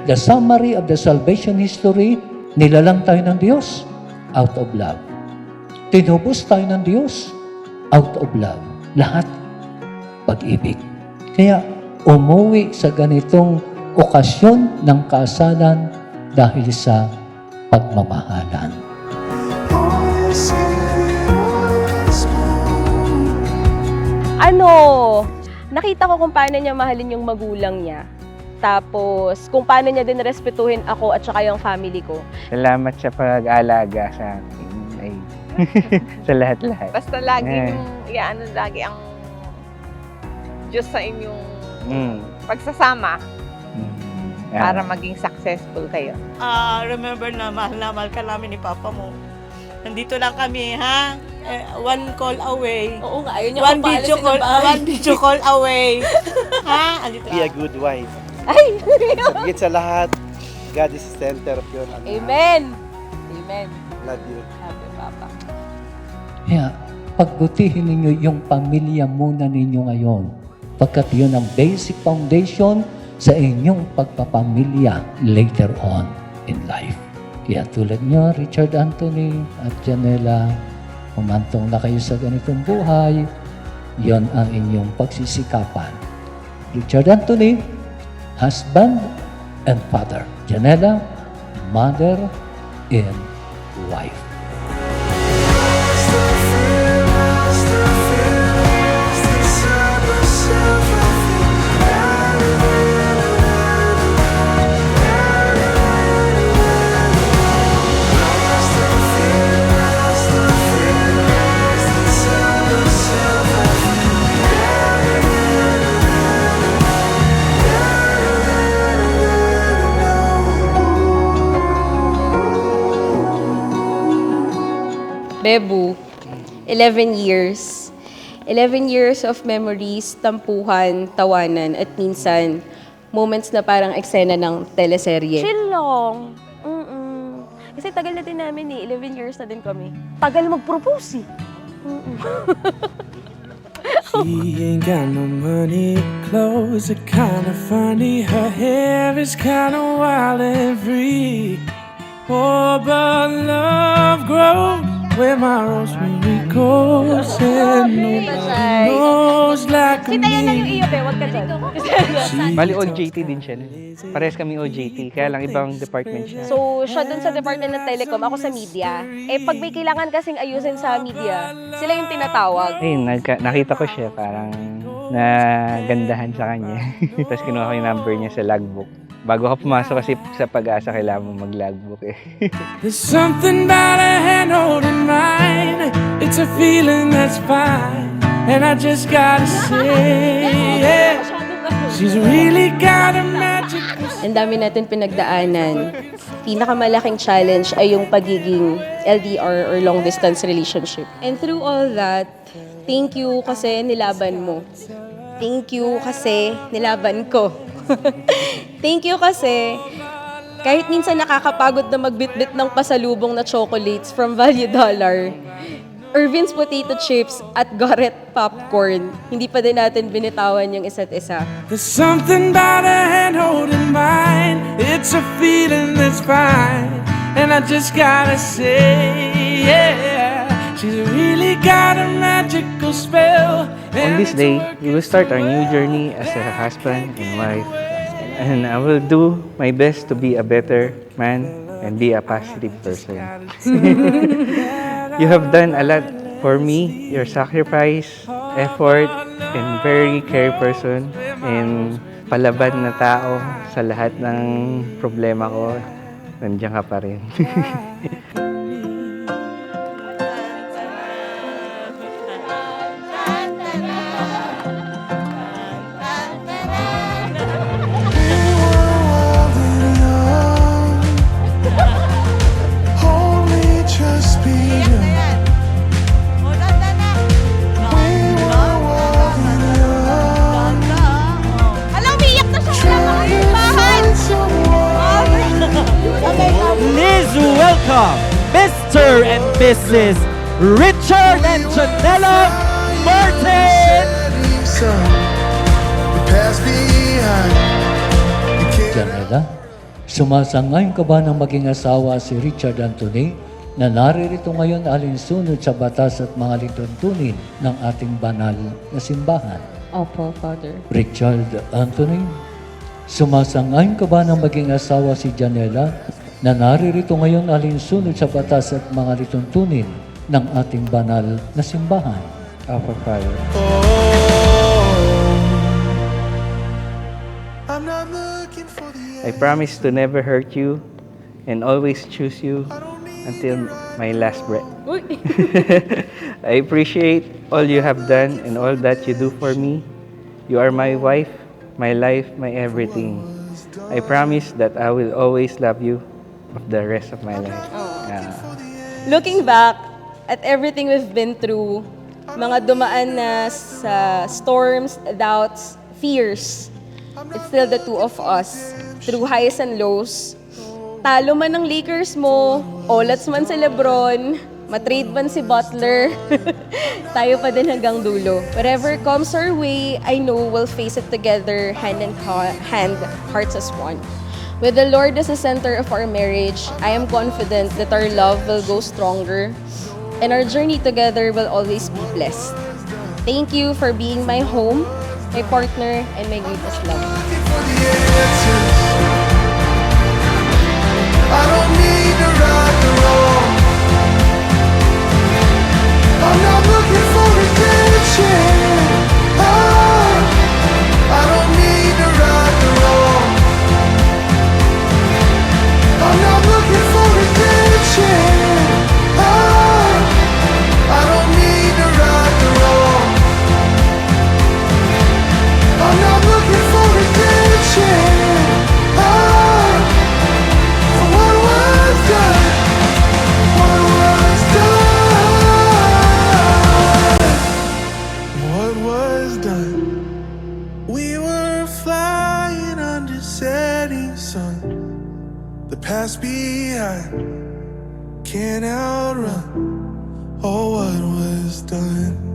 the summary of the salvation history, nilalang tayo ng Diyos out of love. Tinubos tayo ng Diyos out of love. Lahat pag-ibig. Kaya umuwi sa ganitong okasyon ng kasalan dahil sa pagmamahalan. Nakita ko kung paano niya mahalin yung magulang niya. Tapos, kung paano niya din respetuhin ako at saka yung family ko. Salamat sa pag-aalaga sa akin. Ay, sa lahat-lahat. Basta lagi lagi ang Diyos sa inyong pagsasama para maging successful kayo. Remember na mahal ka namin ni Papa mo. Nandito lang kami, ha? One call away. Oo nga, ayun yung One video call away. Ha? Andito Be a lang. good wife. Ay! Sabagit sa lahat, God is the center of your life. Amen! Amen. Love you. Happy Papa. Kaya pagbutihin ninyo yung pamilya muna ninyo ngayon. Pagkat yun ang basic foundation sa inyong pagpapamilya later on in life. Kaya tulad nyo, Richard Anthony at Janela, umantong na kayo sa ganitong buhay, yon ang inyong pagsisikapan. Richard Anthony, husband and father. Janela, mother and wife. Bebu, 11 years. 11 years of memories, tampuhan, tawanan, at minsan, moments na parang eksena ng teleserye. Chill lang. Kasi tagal na din namin 11 years na din kami. Tagal mag-propose She ain't got no money, clothes are kinda funny. Her hair is kinda wild and free. Oh, but love grows where my rosemary goes, and nobody knows like Kita yan na yung me. iyo, be. Huwag ka dyan. Bali, OJT din siya. Parehas kami OJT, kaya lang ibang department siya. So, siya dun sa department ng telecom, ako sa media. Eh, pag may kailangan kasing ayusin sa media, sila yung tinatawag. Ayun, nakita ko siya, parang nagandahan sa kanya. Tapos kinuha ko yung number niya sa logbook. Bago ka pumasok kasi sa Pag-asa, kailangan mo mag-logbook eh. There's something about a hand holding mine. It's a feeling that's fine, and I just gotta say, yeah, she's really got a magic. Ang dami natin pinagdaanan. Pinakamalaking challenge ay yung pagiging LDR or long distance relationship. And through all that, thank you kasi nilaban mo. Thank you kasi nilaban ko. Thank you kasi kahit minsan nakakapagod na magbitbit ng pasalubong na chocolates from Value Dollar, Irvin's Potato Chips at Garrett Popcorn, hindi pa din natin binitawan yung isa't isa. There's something about a hand holding mine. It's a feeling that's fine, and I just gotta say, yeah, she's really got a magical spell. On this day, we will start our new journey as a husband and wife. And I will do my best to be a better man and be a positive person. You have done a lot for me. Your sacrifice, effort, and very care person. And palaban na tao sa lahat ng problema ko. Nandiyan ka pa rin. Please welcome Mr. and Mrs. Richard and Janela Martin! Janela, Sumasang-ayon ka ba ng maging asawa si Richard Anthony na naririto ngayon alinsunod sa batas at mga lituntunin ng ating banal na simbahan? Opo, Father. Richard Anthony, sumasang-ayon ka ba ng maging asawa si Janela na naririto ngayon alinsunod sa batas at mga lituntunin ng ating banal na simbahan? Opo, Father. I'm not looking for the I promise to never hurt you and always choose you until my last breath. Uy! I appreciate all you have done and all that you do for me. You are my wife, my life, my everything. I promise that I will always love you of the rest of my life. Looking back at everything we've been through, mga dumaan na sa storms, doubts, fears, it's still the two of us. Through highs and lows, talo man ng Lakers mo, olats man si Lebron, matrade man si Butler, tayo pa din hanggang dulo. Whatever comes our way, I know we'll face it together, hand in hand, hearts as one. With the Lord as the center of our marriage, I am confident that our love will go stronger and our journey together will always be blessed. Thank you for being my home, my partner, and my greatest love. I don't need to right the wrong. I'm not looking for redemption. I don't need to right the wrong. I'm not looking for redemption. I don't need to right the wrong. I'm not looking for redemption. Past behind, can't outrun all what was done.